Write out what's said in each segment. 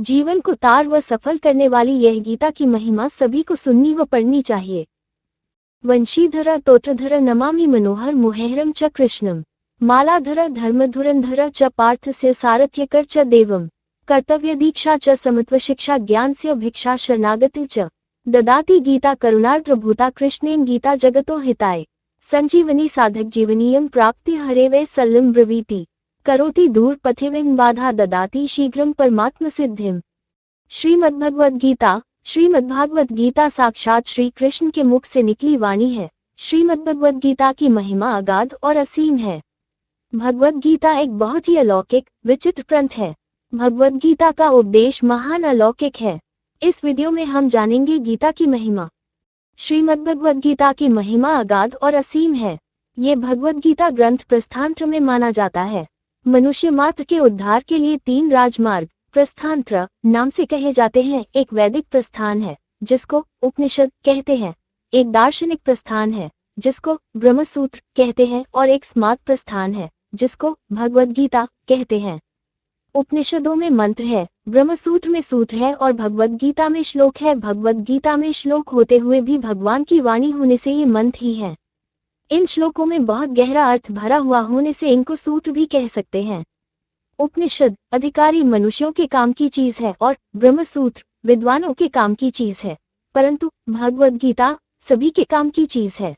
जीवन को तार व सफल करने वाली यह गीता की महिमा सभी को सुननी व पढ़नी चाहिए। वंशीधर तोत्रधर नमामि मनोहर मुहैरम च कृष्णम मालाधर धर्मधुरंधर च पार्थस्य सारथ्यकर च देवम कर्तव्य दीक्षा च समत्व शिक्षा ज्ञान से भिक्षा शरणागति च ददाति गीता करुणार्द्र भूता कृष्णेन गीता जगतो हिताय संजीवनी साधक जीवनीयम प्राप्ति हरेवे सल्लम ब्रवीति करोति दूर पथिविं बाधा ददाति शीघ्रम परमात्म सिद्धिम। श्रीमद्भगवद गीता साक्षात श्री कृष्ण के मुख से निकली वाणी है। श्रीमद्भगवद गीता की महिमा अगाध और असीम है। भगवद गीता एक बहुत ही अलौकिक विचित्र ग्रंथ है। भगवद गीता का उपदेश महान अलौकिक है। इस वीडियो में हम जानेंगे गीता की महिमा। श्रीमद्भगवद गीता की महिमा अगाध और असीम है। ये भगवद गीता ग्रंथ प्रस्थानत्र में माना जाता है। मनुष्य मात्र के उद्धार के लिए 3 राजमार्ग प्रस्थानत्र नाम से कहे जाते हैं। एक वैदिक प्रस्थान है जिसको उपनिषद कहते हैं, एक दार्शनिक प्रस्थान है जिसको ब्रह्मसूत्र कहते हैं और एक स्मार्त प्रस्थान है जिसको भगवद गीता कहते हैं। उपनिषदों में मंत्र है, ब्रह्मसूत्र में सूत्र है और भगवद गीता में श्लोक है। भगवद गीता में श्लोक होते हुए भी भगवान की वाणी होने से ये मंत्र ही है। इन श्लोकों में बहुत गहरा अर्थ भरा हुआ होने से इनको सूत्र भी कह सकते हैं। उपनिषद अधिकारी मनुष्यों के काम की चीज है और ब्रह्मसूत्र विद्वानों के काम की चीज है, परंतु भगवद गीता सभी के काम की चीज है।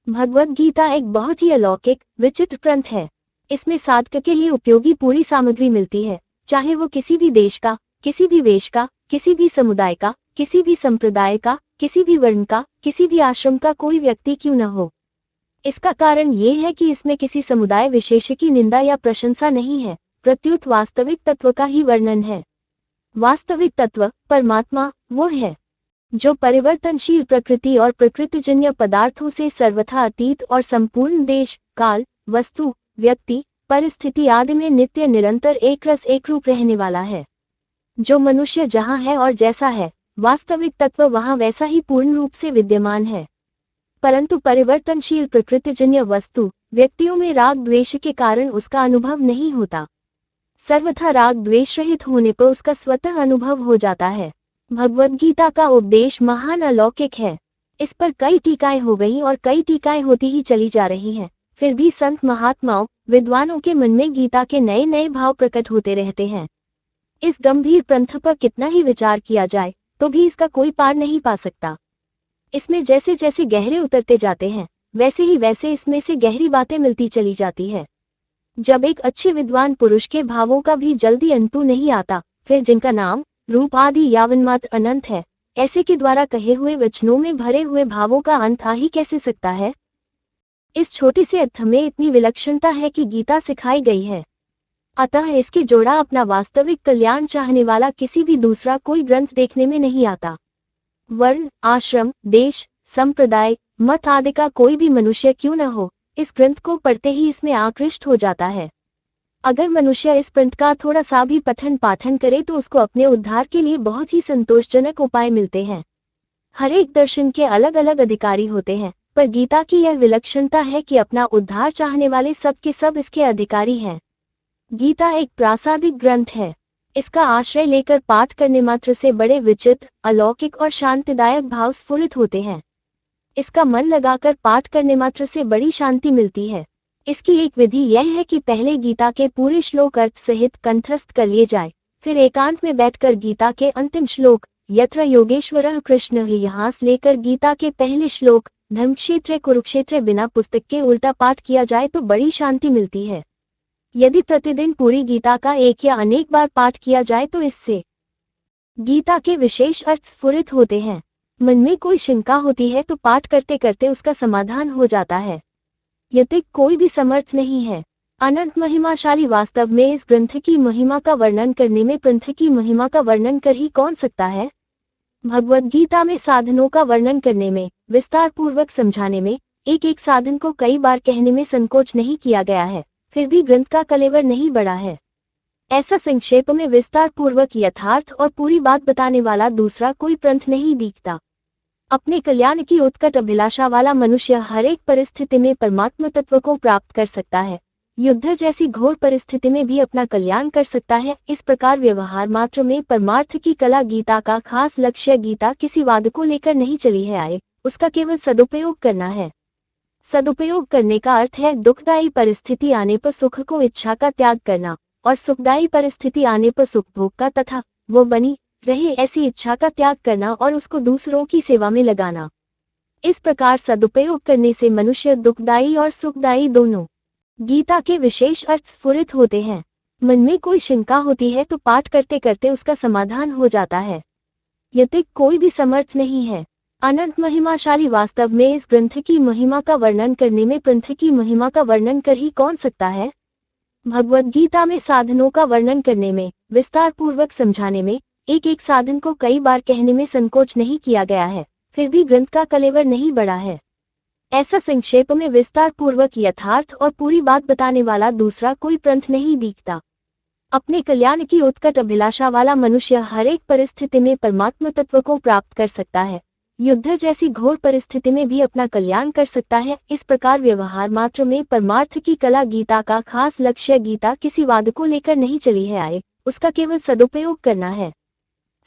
भगवद गीता एक बहुत ही अलौकिक विचित्र ग्रंथ है। इसमें साधक के लिए उपयोगी पूरी सामग्री मिलती है, चाहे वो किसी भी देश का, किसी भी वेश का, किसी भी समुदाय का, किसी भी संप्रदाय का, किसी भी वर्ण का, किसी भी आश्रम का कोई व्यक्ति क्यों न हो। इसका कारण ये है कि इसमें किसी समुदाय विशेष की निंदा या प्रशंसा नहीं है, प्रत्युत वास्तविक तत्व का ही वर्णन है। वास्तविक तत्व परमात्मा वो है जो परिवर्तनशील प्रकृति और प्रकृतिजन्य पदार्थों से सर्वथा अतीत और संपूर्ण देश, काल, वस्तु, व्यक्ति, परिस्थिति आदि में नित्य निरंतर एक रस एक रूप रहने वाला है। जो मनुष्य जहाँ है और जैसा है, वास्तविक तत्व वहाँ वैसा ही पूर्ण रूप से विद्यमान है, परंतु परिवर्तनशील प्रकृतिजन्य वस्तु व्यक्तियों में राग द्वेष के कारण उसका अनुभव नहीं होता। सर्वथा राग द्वेष रहित होने पर उसका स्वतः अनुभव हो जाता है। भगवद गीता का उपदेश महान अलौकिक है। इस पर कई टीकाएं हो गई और कई टीकाएं होती ही चली जा रही हैं। फिर भी संत महात्माओं विद्वानों के मन में गीता के नए नए भाव प्रकट होते रहते हैं। इस गंभीर ग्रंथ पर कितना ही विचार किया जाए तो भी इसका कोई पार नहीं पा सकता। इसमें जैसे जैसे गहरे उतरते जाते हैं वैसे ही वैसे इसमें से गहरी बातें मिलती चली जाती है। जब एक अच्छे विद्वान पुरुष के भावों का भी जल्दी अंतु नहीं आता, फिर जिनका नाम रूप आदि यावन्मात्र अनंत है, ऐसे के द्वारा कहे हुए वचनों में भरे हुए भावों का अंत आ ही कैसे सकता है। इस छोटे से अर्थ में इतनी विलक्षणता है कि गीता सिखाई गई है। अतः इसके जोड़ा अपना वास्तविक कल्याण चाहने वाला किसी भी दूसरा कोई ग्रंथ देखने में नहीं आता। वर्ण, आश्रम, देश, संप्रदाय, मत आदि का कोई भी मनुष्य क्यों न हो, इस ग्रंथ को पढ़ते ही इसमें आकृष्ट हो जाता है। अगर मनुष्य इस ग्रंथ का थोड़ा सा भी पठन पाठन करे तो उसको अपने उद्धार के लिए बहुत ही संतोषजनक उपाय मिलते हैं। हर एक दर्शन के अलग अलग अधिकारी होते हैं, पर गीता की यह विलक्षणता है कि अपना उद्धार चाहने वाले सब के सब इसके अधिकारी हैं। गीता एक प्रासादिक ग्रंथ है। इसका आश्रय लेकर पाठ करने मात्र से बड़े विचित्र, अलौकिक और शांतिदायक भाव स्फुरित होते हैं। इसका मन लगाकर पाठ करने मात्र से बड़ी शांति मिलती है। इसकी एक विधि यह है कि पहले गीता के पूरे श्लोक अर्थ सहित कंठस्थ कर लिए जाए, फिर एकांत में बैठकर गीता के अंतिम श्लोक यत्र योगेश्वरः कृष्ण यहाँ से लेकर गीता के पहले श्लोक धर्मक्षेत्र कुरुक्षेत्र बिना पुस्तक के उल्टा पाठ किया जाए तो बड़ी शांति मिलती है। यदि प्रतिदिन पूरी गीता का एक या अनेक बार पाठ किया जाए तो इससे गीता के विशेष अर्थ स्फुरित होते हैं। मन में कोई शंका होती है तो पाठ करते करते उसका समाधान हो जाता है। यतिक कोई भी समर्थ नहीं है। अनंत महिमाशाली वास्तव में इस ग्रंथ की महिमा का वर्णन करने में ग्रंथ की महिमा का वर्णन कर ही कौन सकता है। भगवद गीता में साधनों का वर्णन करने में, विस्तार पूर्वक समझाने में, एक एक साधन को कई बार कहने में संकोच नहीं किया गया है, फिर भी ग्रंथ का कलेवर नहीं बढ़ा है। ऐसा संक्षेप में विस्तार पूर्वक यथार्थ और पूरी बात बताने वाला दूसरा कोई ग्रंथ नहीं दिखता। अपने कल्याण की उत्कट अभिलाषा वाला मनुष्य हर एक परिस्थिति में परमात्मा तत्व को प्राप्त कर सकता है। युद्ध जैसी घोर परिस्थिति में भी अपना कल्याण कर सकता है। इस प्रकार व्यवहार मात्र में परमार्थ की कला गीता का खास लक्ष्य गीता किसी वाद को लेकर नहीं चली है आए, उसका केवल सदुपयोग करना है। सदुपयोग करने का अर्थ है दुखदायी परिस्थिति आने पर सुख को इच्छा का त्याग करना और सुखदायी परिस्थिति आने पर सुख भोग का तथा वो बनी रहे ऐसी इच्छा का त्याग करना और उसको दूसरों की सेवा में लगाना। इस प्रकार सदुपयोग करने से मनुष्य दुखदायी और सुखदायी दोनों गीता के विशेष अर्थ स्फुरित होते हैं। मन में कोई शंका होती है तो पाठ करते करते उसका समाधान हो जाता है। यतिक कोई भी समर्थ नहीं है। अनंत महिमाशाली वास्तव में इस ग्रंथ की महिमा का वर्णन करने में पंथ की महिमा का वर्णन कर ही कौन सकता है। भगवद गीता में साधनों का वर्णन करने में, विस्तार पूर्वक समझाने में, एक एक साधन को कई बार कहने में संकोच नहीं किया गया है, फिर भी ग्रंथ का कलेवर नहीं बढ़ा है। ऐसा संक्षेप में विस्तार पूर्वक यथार्थ और पूरी बात बताने वाला दूसरा कोई पंथ नहीं दिखता। अपने कल्याण की उत्कट अभिलाषा वाला मनुष्य हर एक परिस्थिति में परमात्मा तत्व को प्राप्त कर सकता है। युद्ध जैसी घोर परिस्थिति में भी अपना कल्याण कर सकता है। इस प्रकार व्यवहार मात्र में परमार्थ की कला गीता का खास लक्ष्य गीता किसी वाद को लेकर नहीं चली है आए, उसका केवल सदुपयोग करना है।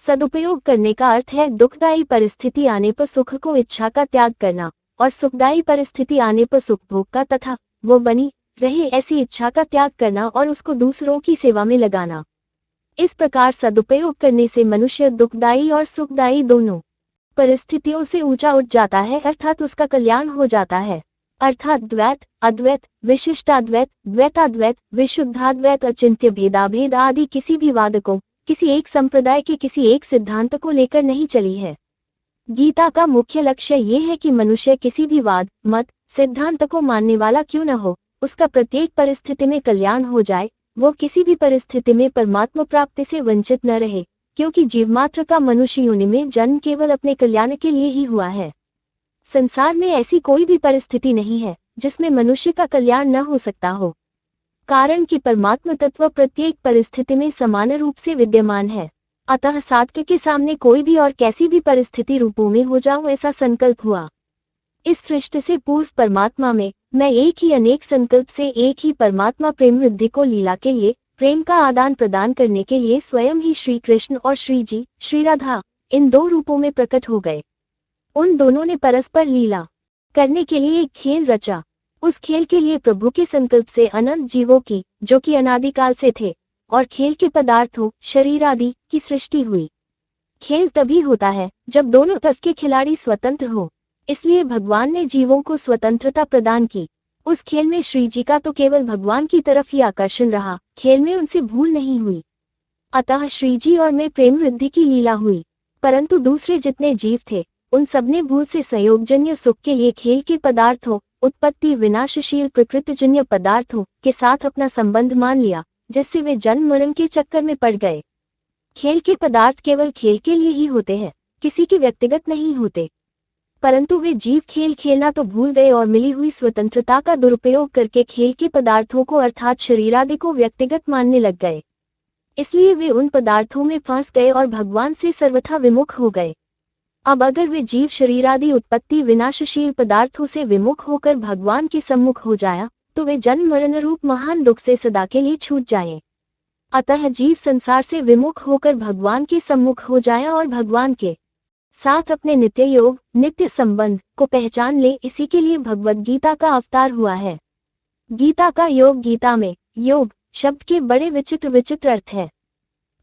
सदुपयोग करने का अर्थ है दुखदायी परिस्थिति आने पर सुख को इच्छा का त्याग करना और सुखदायी परिस्थिति आने पर सुख भोग का तथा वो बनी रहे ऐसी इच्छा का त्याग करना और उसको दूसरों की सेवा में लगाना। इस प्रकार सदुपयोग करने से मनुष्य दुखदायी और सुखदायी दोनों परिस्थितियों से ऊंचा उठ जाता है, अर्थात उसका कल्याण हो जाता है। अर्थात द्वैत, अद्वैत, विशिष्टाद्वैत, द्वैताद्वैत, विशुद्धाद्वैत, अचिंत्य भेदाभेद आदि किसी भी वाद को, किसी एक संप्रदाय के किसी एक सिद्धांत को लेकर नहीं चली है। गीता का मुख्य लक्ष्य ये है कि मनुष्य किसी भी वाद, मत, सिद्धांत को मानने वाला क्यों न हो, उसका प्रत्येक परिस्थिति में कल्याण हो जाए, वो किसी भी परिस्थिति में परमात्मा प्राप्ति से वंचित न रहे, क्योंकि जीवमात्र का मनुष्य योनि में जन्म केवल अपने कल्याण के लिए ही हुआ है। संसार में ऐसी कोई भी परिस्थिति नहीं है जिसमें मनुष्य का कल्याण न हो सकता हो, कारण कि परमात्मा तत्व प्रत्येक परिस्थिति में समान रूप से विद्यमान है। अतः साधक के सामने कोई भी और कैसी भी परिस्थिति रूपों में हो जाऊं ऐसा संकल्प हुआ। इस सृष्टि से पूर्व परमात्मा में मैं एक ही अनेक संकल्प से एक ही परमात्मा प्रेम वृद्धि को लीला के लिए, प्रेम का आदान प्रदान करने के लिए स्वयं ही श्री कृष्ण और श्री जी, श्री राधा इन दो रूपों में प्रकट हो गए। उन दोनों ने परस्पर लीला करने के लिए एक खेल रचा। उस खेल के लिए प्रभु के संकल्प से अनंत जीवों की, जो कि अनादिकाल से थे, और खेल के पदार्थों, शरीर आदि की सृष्टि हुई। खेल तभी होता है जब दोनों तरफ के खिलाड़ी स्वतंत्र हो, इसलिए भगवान ने जीवों को स्वतंत्रता प्रदान की। उस खेल में श्री जी का तो केवल भगवान की तरफ ही आकर्षण रहा, खेल में उनसे भूल नहीं हुई। अतः श्री जी और में प्रेम वृद्धि की लीला हुई। परंतु दूसरे जितने जीव थे उन सबने भूल से संयोगजन्य सुख के लिए खेल के पदार्थों, उत्पत्ति विनाशशील प्रकृतिजन्य पदार्थों के साथ अपना संबंध मान लिया, जिससे वे जन्म मरण के चक्कर में पड़ गए। खेल के पदार्थ केवल खेल के लिए ही होते हैं, किसी के व्यक्तिगत नहीं होते। परंतु वे जीव खेल खेलना तो भूल गए और मिली हुई स्वतंत्रता का दुरुपयोग करके खेल के पदार्थों को अर्थात शरीर आदि को व्यक्तिगत मानने लग गए। इसलिए वे उन पदार्थों में फंस गए और भगवान से सर्वथा विमुख हो गए। अब अगर वे जीव शरीर आदि उत्पत्ति विनाशशील पदार्थों से विमुख होकर भगवान के सम्मुख हो जाया, तो वे जन्म मरण रूप महान दुख से सदा के लिए छूट जाएं। अतः जीव संसार से विमुख होकर भगवान के सम्मुख हो जाए और भगवान के साथ अपने नित्य योग, नित्य संबंध को पहचान ले। इसी के लिए भगवद गीता का अवतार हुआ है। गीता का योग, गीता में योग शब्द के बड़े विचित्र विचित्र अर्थ है।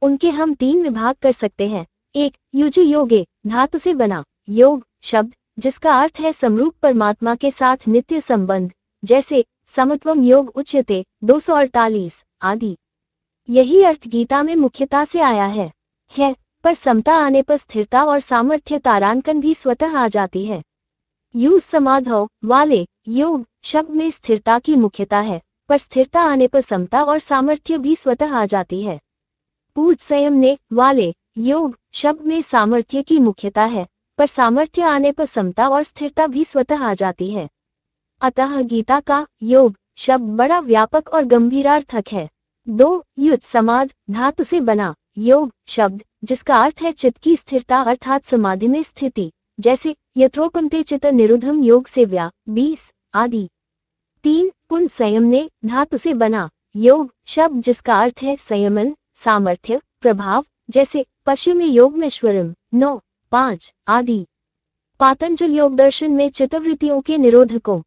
उनके हम तीन विभाग कर सकते हैं। एक, युजि योगे, धातु से बना योग शब्द, जिसका अर्थ है समरूप परमात्मा के साथ नित्य संबंध, जैसे समत्वम योग उच्यते 248 आदि। यही अर्थ गीता में मुख्यता से आया है। पर समता आने पर स्थिरता और सामर्थ्य तारांकन भी स्वतः आ जाती है। यूज समाधौ वाले योग शब्द में स्थिरता की मुख्यता है, पर स्थिरता आने पर समता और सामर्थ्य भी स्वतः आ जाती है। पूर्ण संयम ने वाले योग शब्द में सामर्थ्य की मुख्यता है, पर सामर्थ्य आने पर समता और स्थिरता भी स्वतः आ जाती है। अतः गीता का योग शब्द बड़ा व्यापक और गंभीरार्थक है। 2, युत समाध धातु से बना योग शब्द, जिसका अर्थ है चित्त की स्थिरता अर्थात समाधि में स्थिति, जैसे यत्रोपन्ते चित्त निरुद्धम योग सेव्या 20 आदि। 3. पुन संयम ने धातु से बना। योग शब्द जिसका अर्थ है संयमन, सामर्थ्य, प्रभाव, जैसे पश्चिमी योग में श्वरम 9, 5 आदि। पातंजल योग दर्शन में चित्तवृत्तियों के निरोधकों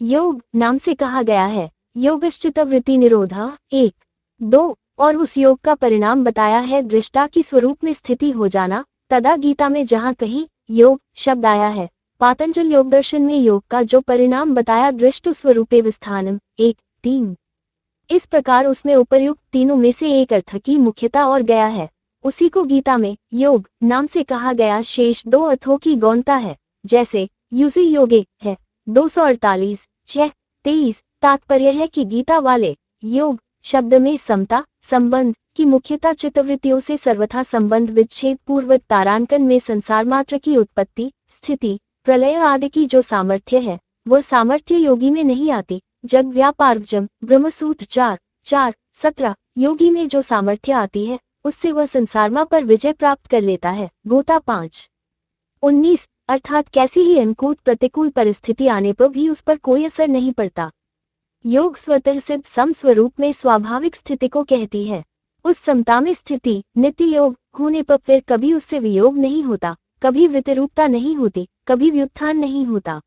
योग नाम से कहा गया है। योगश्चित्तवृत्ति निरोधा 1, 2 और उस योग का परिणाम बताया है दृष्टा की स्वरूप में स्थिति हो जाना। तदा गीता में जहाँ कहीं योग शब्द आया है, पातंजल योग दर्शन में योग का जो परिणाम बताया दृष्ट स्वरूपे विस्थानम 1, 3। इस प्रकार उसमें उपर्युक्त तीनों में से एक अर्थ की मुख्यता और गया है, उसी को गीता में योग नाम से कहा गया। शेष दो अर्थों की गौणता है, जैसे युजी योगे है 248, 6, 23। तात्पर्य है कि गीता वाले योग शब्द में समता संबंध की मुख्यता चित्तवृत्तियों से सर्वथा संबंध विच्छेद पूर्वक तारांकन में संसार मात्र की उत्पत्ति, स्थिति, प्रलय आदि की जो सामर्थ्य है, वो सामर्थ्य योगी में नहीं आती। जग व्यापारजम ब्रह्मसूत्र 4, 4, 17 योगी में जो सामर्थ्य आती है, उससे वह संसारमा पर विजय प्राप्त कर लेता है। गीता 5, 19। अर्थात कैसी ही अनुकूल प्रतिकूल परिस्थिति आने पर भी उस पर कोई असर नहीं पड़ता। योग स्वतः सिद्ध सम स्वरूप में स्वाभाविक स्थिति को कहती है। उस समता में स्थिति नित्य योग होने पर फिर कभी उससे वियोग नहीं होता, कभी वृत्तिरूपता नहीं होती, कभी व्युत्थान नहीं होता।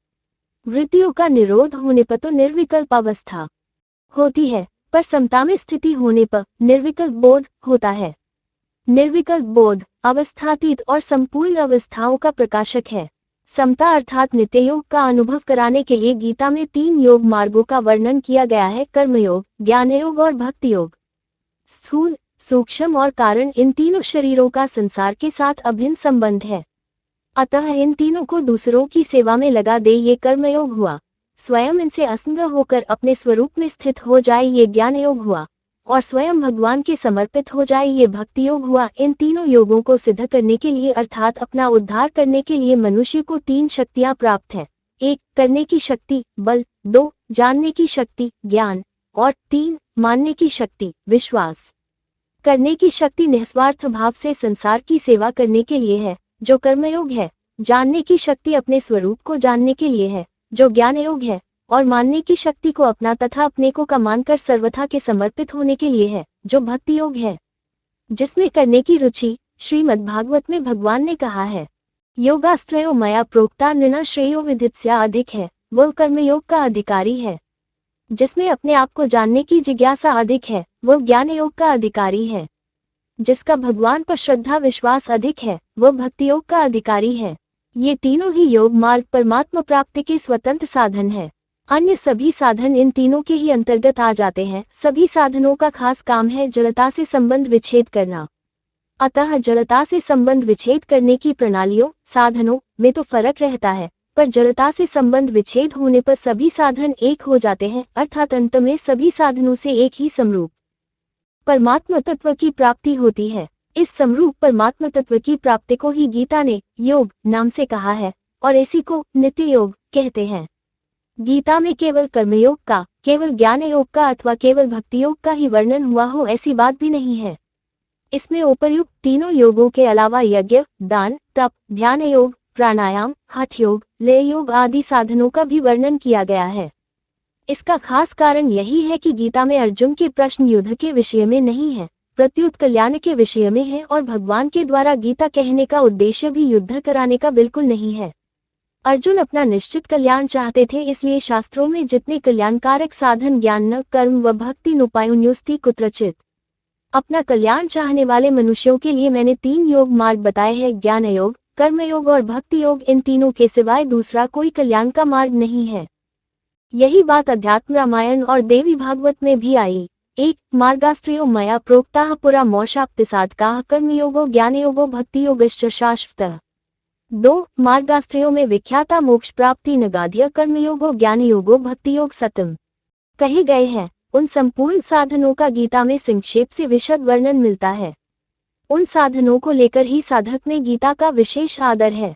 वृत्तियों का निरोध होने पर तो निर्विकल्प अवस्था होती है, पर समता में स्थिति होने पर निर्विकल्प बोध होता है। निर्विकल्प बोध अवस्थातीत और संपूर्ण अवस्थाओं का प्रकाशक है। समता अर्थात नित्य योग का अनुभव कराने के लिए गीता में 3 योग मार्गों का वर्णन किया गया है, कर्मयोग, ज्ञानयोग और भक्ति योग। स्थूल, सूक्ष्म और कारण इन तीनों शरीरों का संसार के साथ अभिन्न संबंध है, अतः इन तीनों को दूसरों की सेवा में लगा दे ये कर्मयोग हुआ। स्वयं इनसे असंग होकर अपने स्वरूप में स्थित हो जाए ये ज्ञान योग हुआ, और स्वयं भगवान के समर्पित हो जाए ये भक्ति योग हुआ। इन तीनों योगों को सिद्ध करने के लिए अर्थात अपना उद्धार करने के लिए मनुष्य को 3 शक्तियां प्राप्त है। 1 करने की शक्ति बल, 2 जानने की शक्ति ज्ञान, और 3 मानने की शक्ति विश्वास। करने की शक्ति निस्वार्थ भाव से संसार की सेवा करने के लिए है, जो कर्मयोग है। जानने की शक्ति अपने स्वरूप को जानने के लिए है, जो ज्ञान योग है। और मानने की शक्ति को अपना तथा अपने को का मानकर सर्वथा के समर्पित होने के लिए है, जो भक्ति योग है। जिसमें करने की रुचि श्रीमद् भागवत में भगवान ने कहा है, योगास्त्रयो मया प्रोक्ता नृणा श्रेयो विदित्या अधिक है, वह कर्मयोग का अधिकारी है। जिसमें अपने आप को जानने की जिज्ञासा अधिक है, वह ज्ञान योग का अधिकारी है। जिसका भगवान पर श्रद्धा विश्वास अधिक है, वह भक्ति योग का अधिकारी है। ये तीनों ही योग मार्ग परमात्मा प्राप्ति के स्वतंत्र साधन है। अन्य सभी साधन इन तीनों के ही अंतर्गत आ जाते हैं। सभी साधनों का खास काम है जड़ता से संबंध विच्छेद करना। अतः जड़ता से संबंध विच्छेद करने की प्रणालियों साधनों में तो फर्क रहता है, पर जड़ता से संबंध विच्छेद होने पर सभी साधन एक हो जाते हैं, अर्थात अंत में सभी साधनों से एक ही समरूप परमात्मा तत्व की प्राप्ति होती है। इस समरूप परमात्मा तत्व की प्राप्ति को ही गीता ने योग नाम से कहा है, और इसी को नित्य योग कहते हैं। गीता में केवल कर्मयोग का, केवल ज्ञान योग का अथवा केवल भक्ति योग का ही वर्णन हुआ हो ऐसी बात भी नहीं है। इसमें उपर्युक्त तीनों योगों के अलावा यज्ञ, दान, तप, ध्यान योग, प्राणायाम, हठ योग, लय योग आदि साधनों का भी वर्णन किया गया है। इसका खास कारण यही है कि गीता में अर्जुन के प्रश्न युद्ध के विषय में नहीं है, प्रत्युत कल्याण के विषय में है, और भगवान के द्वारा गीता कहने का उद्देश्य भी युद्ध कराने का बिल्कुल नहीं है। अर्जुन अपना निश्चित कल्याण चाहते थे, इसलिए शास्त्रों में जितने कल्याणकारक साधन ज्ञान, कर्म व भक्ति नुपायुन्युस्ति कुत्रचित। अपना कल्याण चाहने वाले मनुष्यों के लिए मैंने 3 योग मार्ग बताए हैं, ज्ञान योग, कर्मयोग और भक्ति योग। इन तीनों के सिवाय दूसरा कोई कल्याण का मार्ग नहीं है। यही बात अध्यात्म रामायण और देवी भागवत में भी आई। 1 मार्गास्त्रियो मया प्रोक्ताः पुरा मोक्षाप्तिसाधकाः कर्मयोगो ज्ञानयोगो भक्ति योगश्च शाश्वतः। 2 मार्गास्त्रियों में विख्याता मोक्ष प्राप्ति नगाध्य कर्मयोगो ज्ञानयोगो भक्ति योग सतम कहे गए हैं। उन संपूर्ण साधनों का गीता में संक्षेप से विशद वर्णन मिलता है। उन साधनों को लेकर ही साधक में गीता का विशेष आदर है।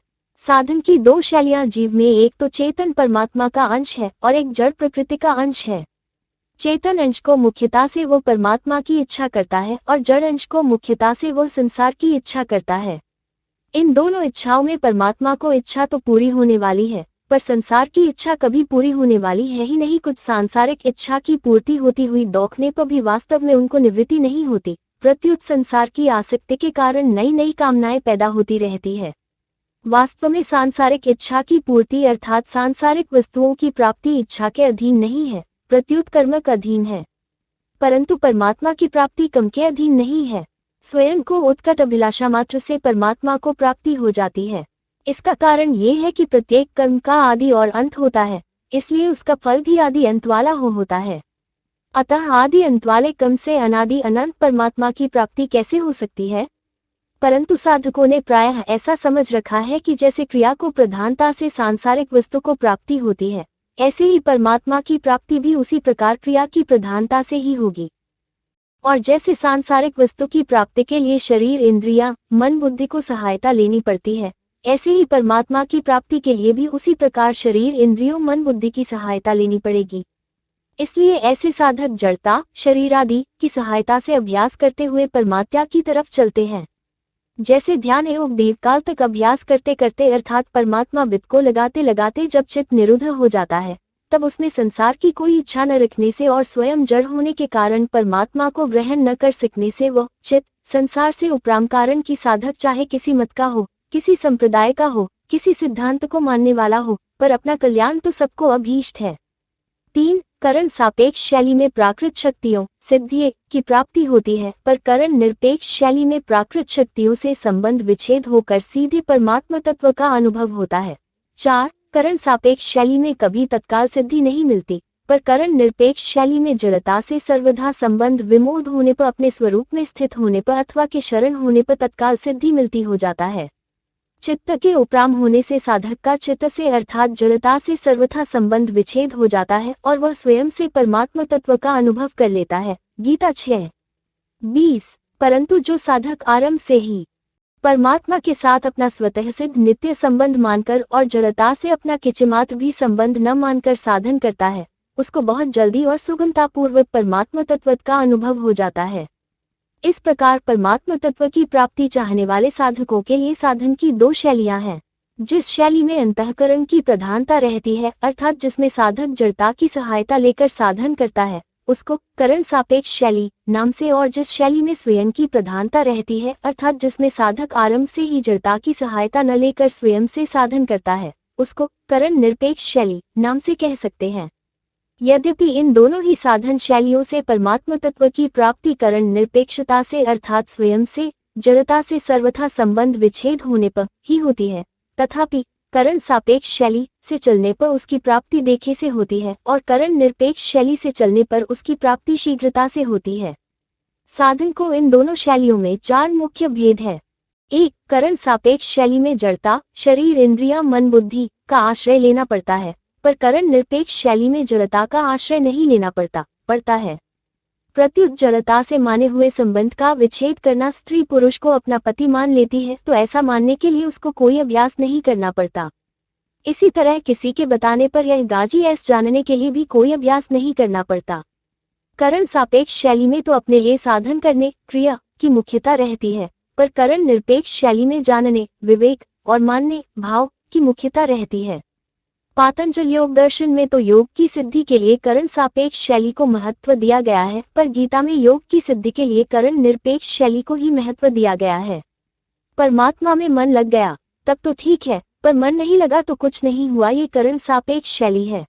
साधन की 2 शैलियां जीव में, एक तो चेतन परमात्मा का अंश है और एक जड़ प्रकृति का अंश है। चेतन अंश को मुख्यता से वो परमात्मा की इच्छा करता है और जड़ अंश को मुख्यता से वो संसार की इच्छा करता है। इन दोनों इच्छाओं में परमात्मा को इच्छा तो पूरी होने वाली है, पर संसार की इच्छा कभी पूरी होने वाली है ही नहीं। कुछ सांसारिक इच्छा की पूर्ति होती हुई दौखने पर भी वास्तव में उनको निवृत्ति नहीं होती, प्रत्युत संसार की आसक्ति के कारण नई नई कामनाएं पैदा होती रहती है। वास्तव में सांसारिक इच्छा की पूर्ति अर्थात सांसारिक वस्तुओं की प्राप्ति इच्छा के अधीन नहीं है, प्रत्युत कर्म के अधीन है। परंतु परमात्मा की प्राप्ति कर्म के अधीन नहीं है। स्वयं को उत्कट अभिलाषा मात्र से परमात्मा को प्राप्ति हो जाती है। इसका कारण ये है कि प्रत्येक कर्म का आदि और अंत होता है, इसलिए उसका फल भी आदि अंत वाला होता है। अतः आदि अंत वाले कर्म से अनादि अनंत परमात्मा की प्राप्ति कैसे हो सकती है? परंतु साधकों ने प्रायः ऐसा समझ रखा है कि जैसे क्रिया को प्रधानता से सांसारिक वस्तु को प्राप्ति होती है, ऐसे ही परमात्मा की प्राप्ति भी उसी प्रकार क्रिया की प्रधानता से ही होगी। और जैसे सांसारिक वस्तु की प्राप्ति के लिए शरीर, इंद्रियां, मन, बुद्धि को सहायता लेनी पड़ती है, ऐसे ही परमात्मा की प्राप्ति के लिए भी उसी प्रकार शरीर, इंद्रियों, मन, बुद्धि की सहायता लेनी पड़ेगी। इसलिए ऐसे साधक जड़ता, शरीर आदि की सहायता से अभ्यास करते हुए परमात्मा की तरफ चलते हैं। जैसे ध्यान एवं दीर्घकाल तक अभ्यास करते करते अर्थात परमात्मा वित्त को लगाते लगाते जब चित्त निरुद्ध हो जाता है, तब उसमें संसार की कोई इच्छा न रखने से और स्वयं जड़ होने के कारण परमात्मा को ग्रहण न कर सकने से वह चित्त संसार से उपराम कारण की साधक चाहे किसी मत का हो, किसी संप्रदाय का हो, किसी सिद्धांत को मानने वाला हो, पर अपना कल्याण तो सबको अभीष्ट है। 3. करण सापेक्ष शैली में प्राकृत शक्तियों सिद्धि की प्राप्ति होती है, पर करण निरपेक्ष शैली में प्राकृत शक्तियों से संबंध विच्छेद होकर सीधे परमात्मा तत्व का अनुभव होता है। 4. करण सापेक्ष शैली में कभी तत्काल सिद्धि नहीं मिलती, पर करण निरपेक्ष शैली में जड़ता से सर्वथा संबंध विमोद होने पर, अपने स्वरूप में स्थित होने पर अथवा के शरण होने पर तत्काल सिद्धि मिलती हो जाता है। चित्त के उपराम होने से साधक का चित्त से अर्थात जड़ता से सर्वथा संबंध विच्छेद हो जाता है और वह स्वयं से परमात्मा तत्व का अनुभव कर लेता है। गीता 6:20। परंतु जो साधक आरंभ से ही परमात्मा के साथ अपना स्वतः सिद्ध नित्य संबंध मानकर और जड़ता से अपना किंचिमात्र भी संबंध न मानकर साधन करता है, उसको बहुत जल्दी और सुगमतापूर्वक परमात्मा तत्व का अनुभव हो जाता है। इस प्रकार परमात्मा तत्व की प्राप्ति चाहने वाले साधकों के लिए साधन की 2 शैलियां हैं। जिस शैली में अंतःकरण की प्रधानता रहती है अर्थात जिसमें साधक जड़ता की सहायता लेकर साधन करता है, उसको करण सापेक्ष शैली नाम से, और जिस शैली में स्वयं की प्रधानता रहती है अर्थात जिसमें साधक आरंभ से ही जड़ता की सहायता न लेकर स्वयं से साधन करता है, उसको करण निरपेक्ष शैली नाम से कह सकते हैं। यद्यपि इन दोनों ही साधन शैलियों से परमात्मा तत्व की प्राप्ति करण निरपेक्षता से अर्थात स्वयं से जड़ता से सर्वथा संबंध विच्छेद होने पर ही होती है, तथापि करण सापेक्ष शैली से चलने पर उसकी प्राप्ति देखे से होती है और करण निरपेक्ष शैली से चलने पर उसकी प्राप्ति शीघ्रता से होती है। साधन को इन दोनों शैलियों में 4 मुख्य भेद है। 1. करण सापेक्ष शैली में जड़ता, शरीर, इंद्रियां, मन, बुद्धि का आश्रय लेना पड़ता है, पर करण निरपेक्ष शैली में जड़ता का आश्रय नहीं लेना पड़ता है। प्रत्युत जड़ता से माने हुए संबंध का विच्छेद करना स्त्री पुरुष को अपना पति मान लेती है तो ऐसा मानने के लिए उसको कोई अभ्यास नहीं करना पड़ता। इसी तरह किसी के बताने पर यह गाजी ऐस जानने के लिए भी कोई अभ्यास नहीं करना पड़ता। करण सापेक्ष शैली में तो अपने लिए साधन करने क्रिया की मुख्यता रहती है, पर करण निरपेक्ष शैली में जानने, विवेक और मानने भाव की मुख्यता रहती है। पातंजल योग दर्शन में तो योग की सिद्धि के लिए करण सापेक्ष शैली को महत्व दिया गया है, पर गीता में योग की सिद्धि के लिए करण निरपेक्ष शैली को ही महत्व दिया गया है। परमात्मा में मन लग गया तब तो ठीक है, पर मन नहीं लगा तो कुछ नहीं हुआ, ये करण सापेक्ष शैली है।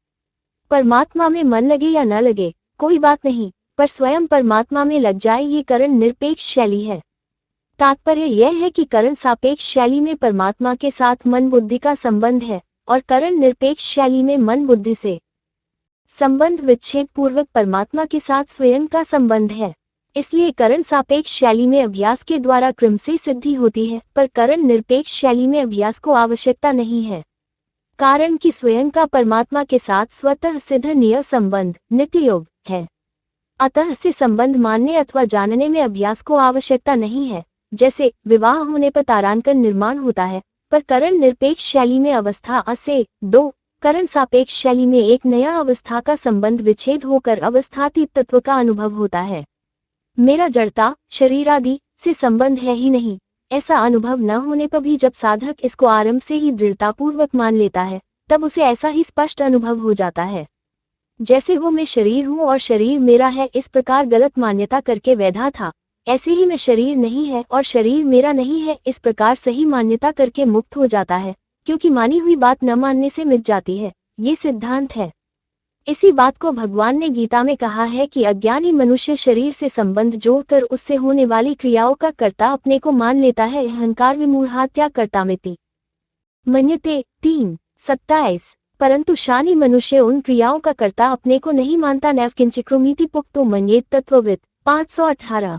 परमात्मा में मन लगे या न लगे कोई बात नहीं, पर स्वयं परमात्मा में लग जाए ये करण निरपेक्ष शैली है। तात्पर्य यह है कि करण सापेक्ष शैली में परमात्मा के साथ मन बुद्धि का संबंध है और करण निरपेक्ष शैली में मन बुद्धि से संबंध विच्छेद पूर्वक परमात्मा के साथ स्वयं का संबंध है। इसलिए करण सापेक्ष शैली में अभ्यास के द्वारा क्रम से सिद्धि होती है, पर करण निरपेक्ष शैली में अभ्यास को आवश्यकता नहीं है, कारण कि स्वयं का परमात्मा के साथ स्वतः सिद्ध निय संबंध नित्य योग है। अतः से संबंध मानने अथवा जानने में अभ्यास को आवश्यकता नहीं है। जैसे विवाह होने पर तारांकन निर्माण होता है, पर करण निरपेक्ष शैली में अवस्था अ से 2, करण सापेक्ष शैली में एक नया अवस्था का संबंध विच्छेद होकर अवस्थातीत तत्व का अनुभव होता है। मेरा जड़ता शरीर आदि से संबंध है ही नहीं, ऐसा अनुभव न होने पर भी जब साधक इसको आरंभ से ही दृढ़तापूर्वक मान लेता है, तब उसे ऐसा ही स्पष्ट अनुभव हो जाता है जैसे वो मैं शरीर हूँ और शरीर मेरा है। इस प्रकार गलत मान्यता करके वैधा था, ऐसे ही मैं शरीर नहीं है और शरीर मेरा नहीं है, इस प्रकार सही मान्यता करके मुक्त हो जाता है, क्योंकि मानी हुई बात न मानने से मिट जाती है। ये सिद्धांत है। इसी बात को भगवान ने गीता में कहा है कि अज्ञानी मनुष्य शरीर से संबंध जोड़कर उससे होने वाली क्रियाओं का कर्ता अपने को मान लेता है। अहंकार विमूढ़ात्या कर्तामिति मन्यते 3:27। परंतु शानी मनुष्य उन क्रियाओं का कर्ता अपने को नहीं मानता। नैव किंचिक्रमिति पुक्तो मन्येत तत्वविद 518।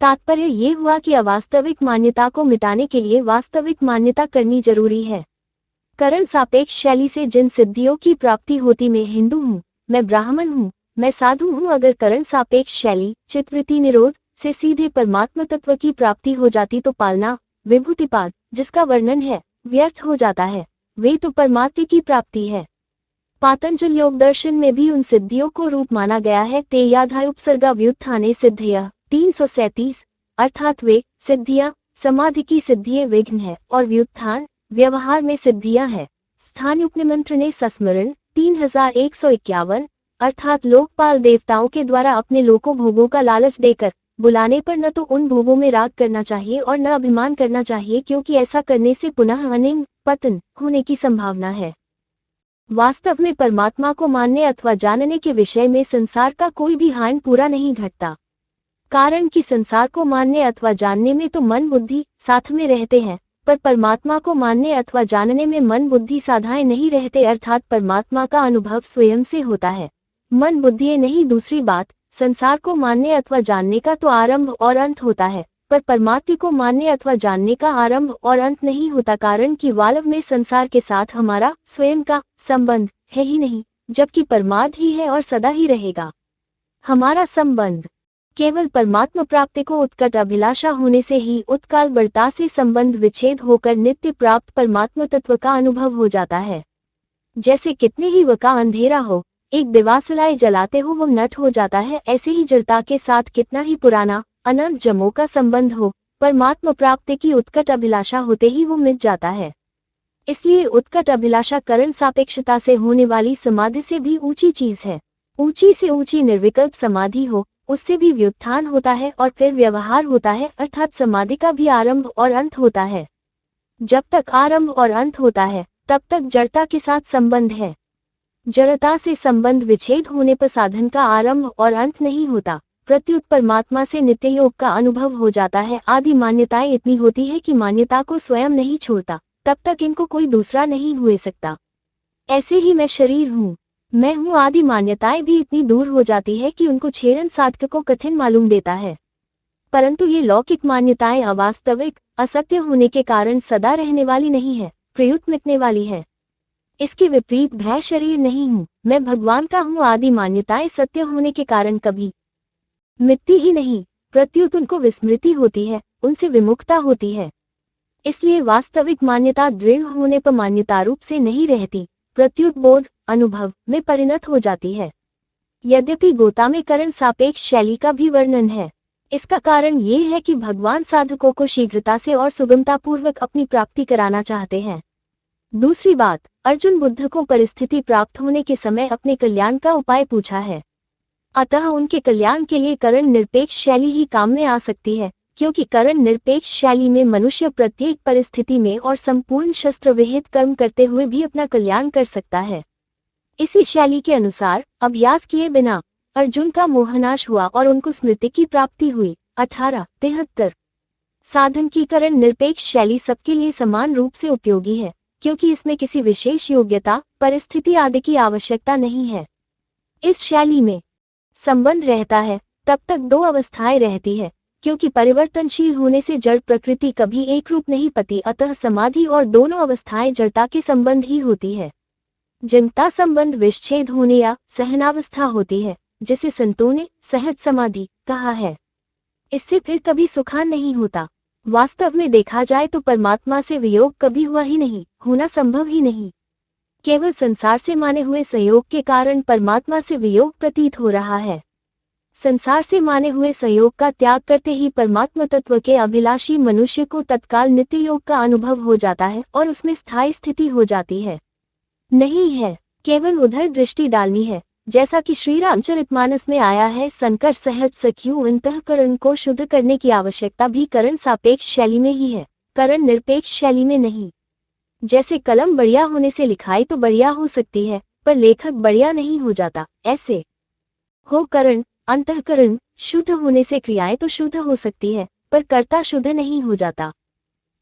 तात्पर्य ये हुआ कि अवास्तविक मान्यता को मिटाने के लिए वास्तविक मान्यता करनी जरूरी है। करण सापेक्ष शैली से जिन सिद्धियों की प्राप्ति होती, मैं हिंदू हूँ, मैं ब्राह्मण हूँ, मैं साधु हूँ, अगर करण सापेक्ष शैली चित्तवृत्ति निरोध से सीधे परमात्म तत्व की प्राप्ति हो जाती तो पालना विभूतिपाद जिसका वर्णन है व्यर्थ हो जाता है। वे तो परमात्म की प्राप्ति है। पातंजल योग दर्शन में भी उन सिद्धियों को रूप माना गया है। ते याधाय उपसर्गा व्युत्थाने सिद्धियां 337। अर्थात वे सिद्धियां समाधि की सिद्धियां विघ्न है और व्युत्थान व्यवहार में सिद्धियां है। स्थान उपनिमंत्रणे सस्मरण 3151। अर्थात लोकपाल देवताओं के द्वारा अपने लोकों भोगों का लालच देकर बुलाने पर न तो उन भोगों में राग करना चाहिए और न अभिमान करना चाहिए, क्योंकि ऐसा करने से पुनः अनिंग पतन होने की संभावना है। वास्तव में परमात्मा को मानने अथवा जानने के विषय में संसार का कोई भी हानि पूरा नहीं घटता, कारण कि संसार को मानने अथवा जानने में तो मन बुद्धि साथ में रहते हैं, पर परमात्मा को मानने अथवा जानने में मन बुद्धि साधाएं नहीं रहते, अर्थात परमात्मा का अनुभव स्वयं से होता है, मन बुद्धि नहीं। दूसरी बात, संसार को मानने अथवा जानने का तो आरंभ और अंत होता है, पर परमात्मा को मानने अथवा जानने का आरंभ और अंत नहीं होता, कारण कि वास्तव में संसार के साथ हमारा स्वयं का संबंध है ही नहीं, जबकि परमात्मा ही है और सदा ही रहेगा। हमारा संबंध केवल परमात्मा प्राप्ति को उत्कट अभिलाषा होने से ही उत्काल बढ़ता से संबंध विच्छेद होकर नित्य प्राप्त परमात्मा तत्व का अनुभव हो जाता है। जैसे कितने ही वका अंधेरा हो, एक दिवासलाय जलाते हो वो नट हो जाता है, ऐसे ही जड़ता के साथ कितना ही पुराना अनंत जमों का संबंध हो, परमात्मा प्राप्ति की उत्कट अभिलाषा होते ही वो मिट जाता है। इसलिए उत्कट अभिलाषा करण सापेक्षता से होने वाली समाधि से भी ऊंची चीज है। ऊंची से ऊंची निर्विकल्प समाधि हो, उससे भी व्युत्थान होता है और फिर व्यवहार होता है, अर्थात समाधि का भी आरंभ और अंत होता है। जब तक आरंभ और अंत होता है तब तक जड़ता के साथ संबंध है। जड़ता से संबंध विच्छेद होने पर साधन का आरंभ और अंत नहीं होता, प्रत्युत परमात्मा से नित्य योग का अनुभव हो जाता है। आदि मान्यताएं इतनी होती है कि मान्यता को स्वयं नहीं छोड़ता, तब तक इनको कोई दूसरा नहीं हुए सकता। ऐसे ही मैं शरीर हूँ, मैं हूँ आदि मान्यताएं भी इतनी दूर हो जाती है कि उनको छेड़न साधक को कठिन मालूम देता है। परंतु ये लौकिक मान्यताएं अवास्तविक असत्य होने के कारण सदा रहने वाली नहीं है, प्रयुक्त मिटने वाली है। इसके विपरीत भय शरीर नहीं हूँ, मैं भगवान का हूँ आदि मान्यताएं सत्य होने के कारण कभी मिटती ही नहीं, प्रत्युत उनको विस्मृति होती है, उनसे विमुखता होती है। इसलिए वास्तविक मान्यता दृढ़ होने पर मान्यता रूप से नहीं रहती, प्रत्युत बोध अनुभव में परिणत हो जाती है। यद्यपि गीता में करण सापेक्ष शैली का भी वर्णन है। इसका कारण ये है कि भगवान साधकों को शीघ्रता से और सुगमता पूर्वक अपनी प्राप्ति कराना चाहते हैं। दूसरी बात, अर्जुन बुद्ध को परिस्थिति प्राप्त होने के समय अपने कल्याण का उपाय पूछा है, अतः उनके कल्याण के लिए करण निरपेक्ष शैली ही काम में आ सकती है, क्योंकि करण निरपेक्ष शैली में मनुष्य प्रत्येक परिस्थिति में और संपूर्ण शस्त्र विहित कर्म करते हुए भी अपना कल्याण कर सकता है। इसी शैली के अनुसार अभ्यास किए बिना अर्जुन का मोहनाश हुआ और उनको स्मृति की प्राप्ति हुई। 1873। साधन की करण निरपेक्ष शैली सबके लिए समान रूप से उपयोगी है, क्योंकि इसमें किसी विशेष योग्यता परिस्थिति आदि की आवश्यकता नहीं है। इस शैली में संबंध रहता है तब तक दो अवस्थाएं रहती है, क्योंकि परिवर्तनशील होने से जड़ प्रकृति कभी एक रूप नहीं पाती, अतः समाधि और दोनों अवस्थाएं जड़ता के संबंध ही होती है। जिनका संबंध विच्छेद होने या सहनावस्था होती है, जिसे संतों ने सहज समाधि कहा है, इससे फिर कभी सुखान नहीं होता। वास्तव में देखा जाए तो परमात्मा से वियोग कभी हुआ ही नहीं, होना संभव ही नहीं। केवल संसार से माने हुए संयोग के कारण परमात्मा से वियोग प्रतीत हो रहा है। संसार से माने हुए संयोग का त्याग करते ही परमात्मा तत्व के अभिलाषी मनुष्य को तत्काल नित्य योग का अनुभव हो जाता है और उसमें स्थायी स्थिति हो जाती है। नहीं है, केवल उधर दृष्टि डालनी है। जैसा कि श्री रामचरितमानस में आया है, संकर सहज सख्यु अंतःकरण को शुद्ध करने की आवश्यकता भी करण सापेक्ष शैली में ही है, करण निरपेक्ष शैली में नहीं। जैसे कलम बढ़िया होने से लिखाई तो बढ़िया हो सकती है, पर लेखक बढ़िया नहीं हो जाता, ऐसे हो करण अंतःकरण शुद्ध होने से क्रियाएं तो शुद्ध हो सकती है, पर कर्ता शुद्ध नहीं हो जाता।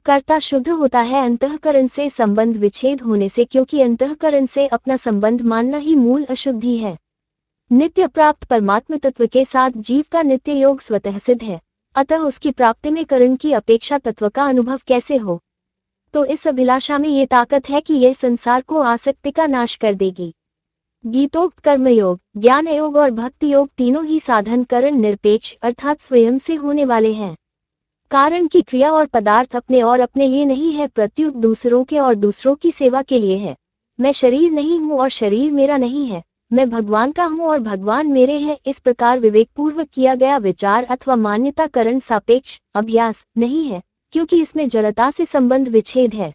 कर्ता शुद्ध होता है अंतःकरण से संबंध विच्छेद होने से, क्योंकि अंतःकरण से अपना संबंध मानना ही मूल अशुद्धि है। नित्य प्राप्त परमात्म तत्व के साथ जीव का नित्य योग स्वतः सिद्ध है, अतः उसकी प्राप्ति में करण की अपेक्षा तत्व का अनुभव कैसे हो। तो इस अभिलाषा में ये ताकत है कि यह संसार को आसक्ति का नाश कर देगी। गीतोक्त कर्मयोग, ज्ञान योग और भक्ति योग तीनों ही साधन करण निरपेक्ष अर्थात स्वयं से होने वाले हैं। कारण की क्रिया और पदार्थ अपने और अपने लिए नहीं है, प्रत्युत दूसरों के और दूसरों की सेवा के लिए है। मैं शरीर नहीं हूँ और शरीर मेरा नहीं है, मैं भगवान का हूँ और भगवान मेरे हैं। इस प्रकार विवेकपूर्वक किया गया विचार अथवा मान्यता करण सापेक्ष अभ्यास नहीं है, क्योंकि इसमें जड़ता से संबंध विच्छेद है।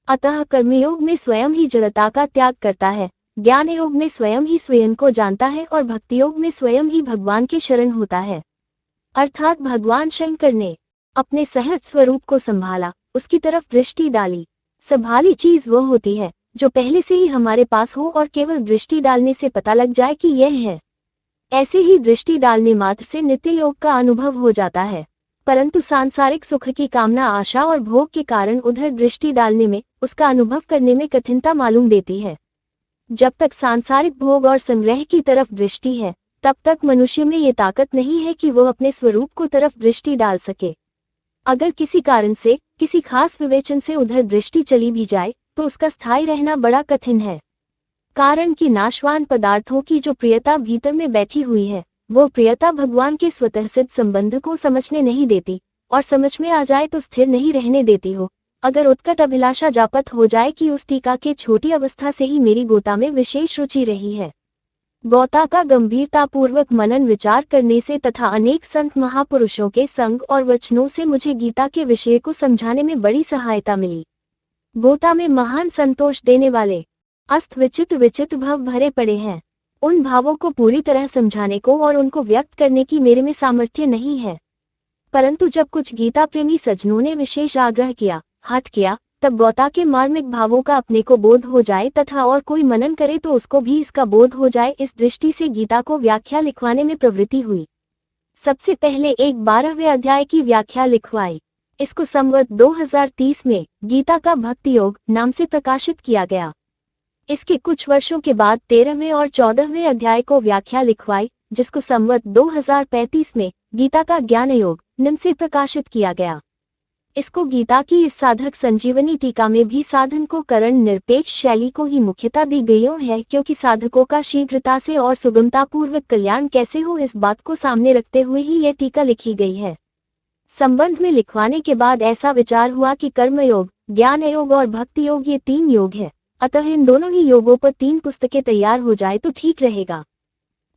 अतः कर्मयोग में स्वयं ही जड़ता का त्याग करता है, ज्ञान योग में स्वयं ही स्वयं को जानता है और भक्ति योग में स्वयं ही भगवान के शरण होता है। अर्थात भगवान शंकर ने अपने सहज स्वरूप को संभाला, उसकी तरफ दृष्टि डाली। संभाली चीज वो होती है जो पहले से ही हमारे पास हो और केवल दृष्टि डालने से पता लग जाए कि यह है। ऐसे ही दृष्टि डालने मात्र से नित्य योग का अनुभव हो जाता है, परंतु सांसारिक सुख की कामना आशा और भोग के कारण उधर दृष्टि डालने में, उसका अनुभव करने में कठिनता मालूम देती है। जब तक सांसारिक भोग और संग्रह की तरफ दृष्टि है, तब तक मनुष्य में ये ताकत नहीं है कि वो अपने स्वरूप को तरफ दृष्टि डाल सके। अगर किसी कारण से, किसी खास विवेचन से उधर दृष्टि चली भी जाए तो उसका स्थायी रहना बड़ा कठिन है। कारण की नाशवान पदार्थों की जो प्रियता भीतर में बैठी हुई है, वो प्रियता भगवान के स्वतः सिद्ध संबंध को समझने नहीं देती, और समझ में आ जाए तो स्थिर नहीं रहने देती हो। अगर उत्कट अभिलाषा जापत हो जाए कि उस टीका के छोटी अवस्था से ही मेरी गोता में विशेष रुचि रही है। गौता का गंभीरतापूर्वक मनन विचार करने से तथा अनेक संत महापुरुषों के संग और वचनों से मुझे गीता के विषय को समझाने में बड़ी सहायता मिली। गौता में महान संतोष देने वाले अस्त विचित्र विचित्र भाव भरे पड़े हैं। उन भावों को पूरी तरह समझाने को और उनको व्यक्त करने की मेरे में सामर्थ्य नहीं है, परंतु जब कुछ गीता प्रेमी सज्जनों ने विशेष आग्रह किया, हठ किया, तब गौता के मार्मिक भावों का अपने को बोध हो जाए तथा और कोई मनन करे तो उसको भी इसका बोध हो जाए, इस दृष्टि से गीता को व्याख्या लिखवाने में प्रवृत्ति हुई। सबसे पहले एक 12वें अध्याय की व्याख्या लिखवाई। इसको संवत 2030 में गीता का भक्ति योग नाम से प्रकाशित किया गया। इसके कुछ वर्षों के बाद 13वें और 14वें अध्याय को व्याख्या लिखवाई, जिसको संवत 2035 में गीता का ज्ञान योग नाम से प्रकाशित किया गया। इसको गीता की इस साधक संजीवनी टीका में भी साधन को करण निरपेक्ष शैली को ही मुख्यता दी गई है, क्योंकि साधकों का शीघ्रता से और सुगमता पूर्वक कल्याण कैसे हो, इस बात को सामने रखते हुए ही यह टीका लिखी गई है। संबंध में लिखवाने के बाद ऐसा विचार हुआ कि कर्म योग, ज्ञान योग और भक्ति योग ये 3 योग है, अतः इन दोनों ही योगों पर 3 पुस्तकें तैयार हो जाए तो ठीक रहेगा।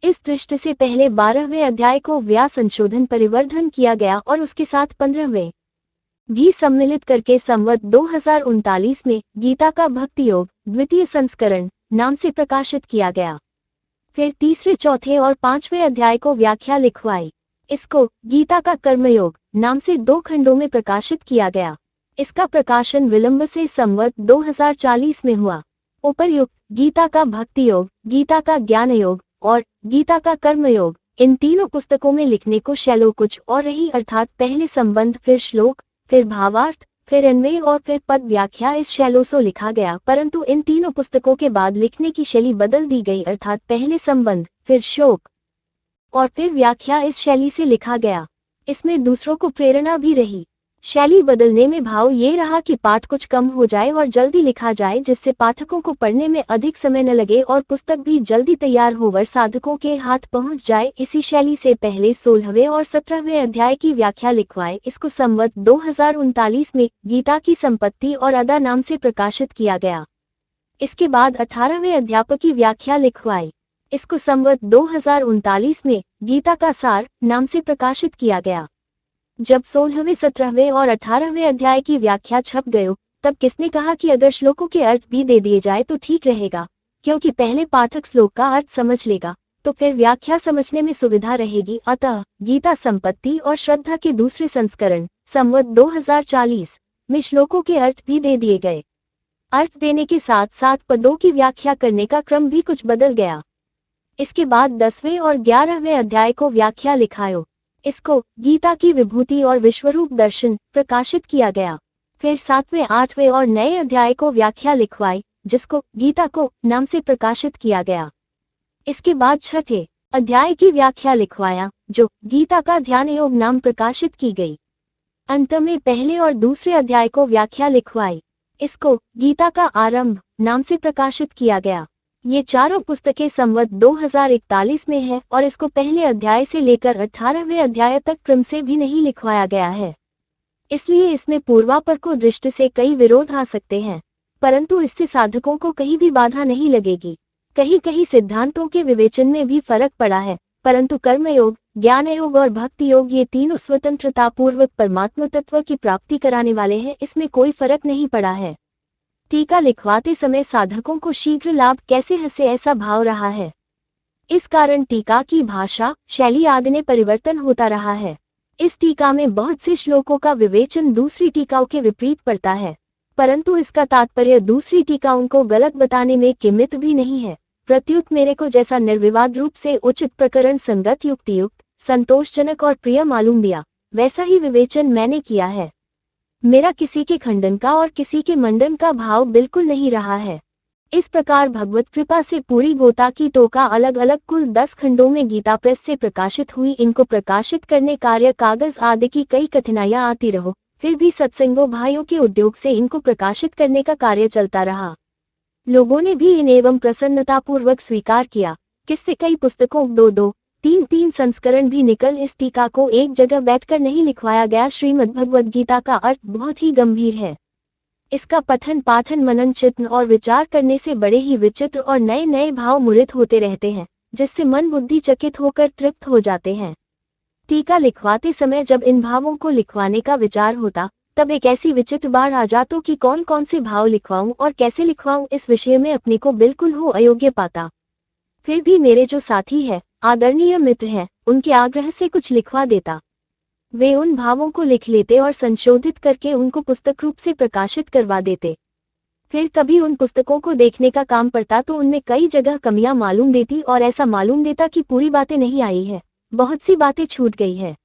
इस दृष्टि से पहले 12वें अध्याय को व्यास संशोधन परिवर्धन किया गया और उसके साथ 15वें भी सम्मिलित करके संवत 2039 में गीता का भक्ति योग द्वितीय संस्करण नाम से प्रकाशित किया गया। फिर तीसरे, चौथे और 5वें अध्याय को व्याख्या लिखवाई। इसको गीता का कर्मयोग नाम से 2 खंडों में प्रकाशित किया गया। इसका प्रकाशन विलंब से संवत 2040 में हुआ। उपर्युक्त गीता का भक्ति योग, गीता का ज्ञान योग और गीता का कर्मयोग, इन तीनों पुस्तकों में लिखने को शैलो कुछ और रही, अर्थात पहले संबंध, फिर श्लोक, फिर भावार्थ, फिर अन्वय और फिर पद व्याख्या इस शैलो से लिखा गया। परंतु इन तीनों पुस्तकों के बाद लिखने की शैली बदल दी गई, अर्थात पहले संबंध, फिर श्लोक और फिर व्याख्या इस शैली से लिखा गया। इसमें दूसरों को प्रेरणा भी रही। शैली बदलने में भाव ये रहा कि पाठ कुछ कम हो जाए और जल्दी लिखा जाए, जिससे पाठकों को पढ़ने में अधिक समय न लगे और पुस्तक भी जल्दी तैयार होकर साधकों के हाथ पहुंच जाए। इसी शैली से पहले 16वें और 17वें अध्याय की व्याख्या लिखवाए। इसको संवत 2039 में गीता की संपत्ति और अदा नाम से प्रकाशित किया गया। इसके बाद 18वें अध्याय की व्याख्या लिखवाई। इसको संवत 2039 में गीता का सार नाम से प्रकाशित किया गया। जब 16वें, 17वें और 18वें अध्याय की व्याख्या छप गयो, तब किसने कहा कि अगर श्लोकों के अर्थ भी दे दिए जाए तो ठीक रहेगा, क्योंकि पहले पाठक श्लोक का अर्थ समझ लेगा तो फिर व्याख्या समझने में सुविधा रहेगी। अतः गीता संपत्ति और श्रद्धा के दूसरे संस्करण संवत 2040 में श्लोकों के अर्थ भी दे दिए गए। अर्थ देने के साथ साथ पदों की व्याख्या करने का क्रम भी कुछ बदल गया। इसके बाद 10वें और 11वें अध्याय को व्याख्या लिखायो। इसको गीता की विभूति और विश्वरूप दर्शन प्रकाशित किया गया। फिर 7वें 8वें और नए अध्याय को व्याख्या लिखवाई, जिसको गीता को नाम से प्रकाशित किया गया। इसके बाद 6ठे अध्याय की व्याख्या लिखवाया, जो गीता का ध्यान योग नाम प्रकाशित की गई। अंत में पहले और दूसरे अध्याय को व्याख्या लिखवाई। इसको गीता का आरंभ नाम से प्रकाशित किया गया। ये चारों पुस्तकें संवत 2041 में है और इसको पहले अध्याय से लेकर 18वें अध्याय तक क्रम से भी नहीं लिखवाया गया है। इसलिए इसमें पूर्वापर को दृष्टि से कई विरोध आ सकते हैं, परंतु इससे साधकों को कहीं भी बाधा नहीं लगेगी। कहीं कहीं सिद्धांतों के विवेचन में भी फर्क पड़ा है, परंतु कर्मयोग, ज्ञान योग और भक्ति योग ये तीनों स्वतंत्रता पूर्वक परमात्मा तत्व की प्राप्ति कराने वाले हैं, इसमें कोई फर्क नहीं पड़ा है। टीका लिखवाते समय साधकों को शीघ्र लाभ कैसे हंसे ऐसा भाव रहा है। इस कारण टीका की भाषा, शैली आदि में परिवर्तन होता रहा है। इस टीका में बहुत से श्लोकों का विवेचन दूसरी टीकाओं के विपरीत पड़ता है, परंतु इसका तात्पर्य दूसरी टीकाओं को गलत बताने में किमित भी नहीं है। प्रत्युत मेरे को जैसा निर्विवाद रूप से उचित प्रकरण संगत युक्तियुक्त, संतोषजनक और प्रिय मालूम दिया, वैसा ही विवेचन मैंने किया है। मेरा किसी के खंडन का और किसी के मंडन का भाव बिल्कुल नहीं रहा है। इस प्रकार भगवत कृपा से पूरी गोता की टोका अलग अलग कुल 10 खंडों में गीता प्रेस से प्रकाशित हुई। इनको प्रकाशित करने कार्य कागज आदि की कई कठिनाइयां आती रहो, फिर भी सत्संगों भाइयों के उद्योग से इनको प्रकाशित करने का कार्य चलता रहा। लोगों ने भी इन एवं प्रसन्नतापूर्वक स्वीकार किया, किससे कई पुस्तकों 2-2, 3-3 संस्करण भी निकल इस टीका को एक जगह बैठकर नहीं लिखवाया गया। श्रीमद् भगवद गीता का अर्थ बहुत ही गंभीर है। इसका पठन पाठन मनन चिंतन और विचार करने से बड़े ही विचित्र और नए नए भाव मुरित होते रहते हैं, जिससे मन बुद्धि चकित होकर तृप्त हो जाते हैं। टीका लिखवाते समय जब इन भावों को लिखवाने का विचार होता, तब एक ऐसी विचित्र बाढ़ आ जातो कि कौन कौन से भाव लिखवाऊं और कैसे लिखवाऊं, इस विषय में अपने को बिल्कुल हो अयोग्य पाता। फिर भी मेरे जो साथी है, आदरणीय मित्र हैं, उनके आग्रह से कुछ लिखवा देता। वे उन भावों को लिख लेते और संशोधित करके उनको पुस्तक रूप से प्रकाशित करवा देते। फिर कभी उन पुस्तकों को देखने का काम पड़ता तो उनमें कई जगह कमियां मालूम देती और ऐसा मालूम देता कि पूरी बातें नहीं आई है, बहुत सी बातें छूट गई है।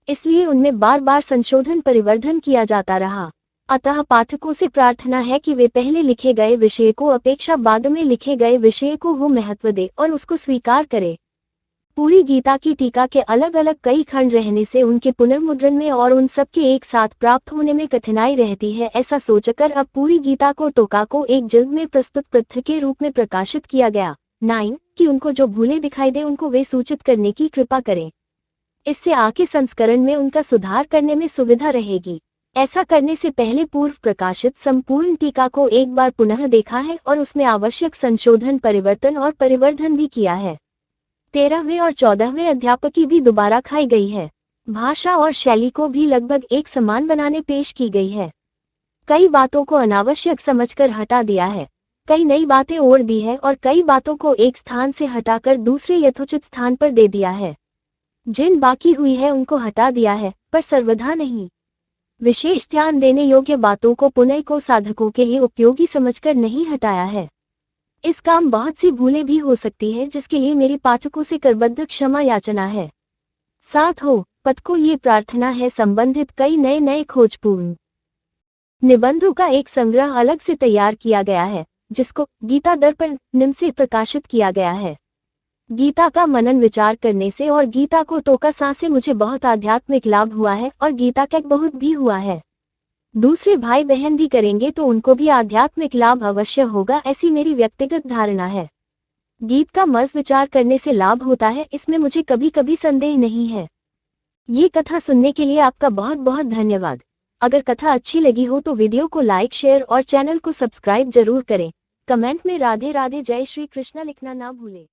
इसलिए उनमें बार बार संशोधन परिवर्धन किया जाता रहा। अतः पाठकों से प्रार्थना है कि वे पहले लिखे गए विषय को अपेक्षा बाद में लिखे गए विषय को वो महत्व दे और उसको स्वीकार करे। पूरी गीता की टीका के अलग अलग कई खंड रहने से उनके पुनर्मुद्रण में और उन सब के एक साथ प्राप्त होने में कठिनाई रहती है। ऐसा सोचकर अब पूरी गीता को टोका को एक जल्द में प्रस्तुत पृथ के रूप में प्रकाशित किया गया। 9 कि उनको जो भूले दिखाई दे उनको वे सूचित करने की कृपा करें। इससे आगे संस्करण में उनका सुधार करने में सुविधा रहेगी। ऐसा करने से पहले पूर्व प्रकाशित संपूर्ण टीका को एक बार पुनः देखा है और उसमें आवश्यक संशोधन परिवर्तन और परिवर्धन भी किया है। 13वें और 14वें अध्यापकी भी दोबारा खाई गई है। भाषा और शैली को भी लगभग एक समान बनाने पेश की गई है। कई बातों को अनावश्यक समझकर हटा दिया है, कई नई बातें ओढ़ दी है और कई बातों को एक स्थान से हटाकर दूसरे यथोचित स्थान पर दे दिया है। जिन बाकी हुई है उनको हटा दिया है, पर सर्वथा नहीं। विशेष ध्यान देने योग्य बातों को पुनः को साधकों के लिए उपयोगी समझकर नहीं हटाया है। इस काम बहुत सी भूलें भी हो सकती है, जिसके लिए मेरी पाठकों से करबद्ध क्षमा याचना है। साथ हो पद को ये प्रार्थना है संबंधित कई नए नए खोजपूर्ण निबंधों का एक संग्रह अलग से तैयार किया गया है, जिसको गीता दर्पण निम से प्रकाशित किया गया है। गीता का मनन विचार करने से और गीता को टोका सा से मुझे बहुत आध्यात्मिक लाभ हुआ है और गीता का बहुत भी हुआ है। दूसरे भाई बहन भी करेंगे तो उनको भी आध्यात्मिक लाभ अवश्य होगा, ऐसी मेरी व्यक्तिगत धारणा है। गीत का मज विचार करने से लाभ होता है, इसमें मुझे कभी कभी संदेह नहीं है। ये कथा सुनने के लिए आपका बहुत बहुत धन्यवाद। अगर कथा अच्छी लगी हो तो वीडियो को लाइक शेयर और चैनल को सब्सक्राइब जरूर करें। कमेंट में राधे राधे जय श्री कृष्णा लिखना ना भूलें।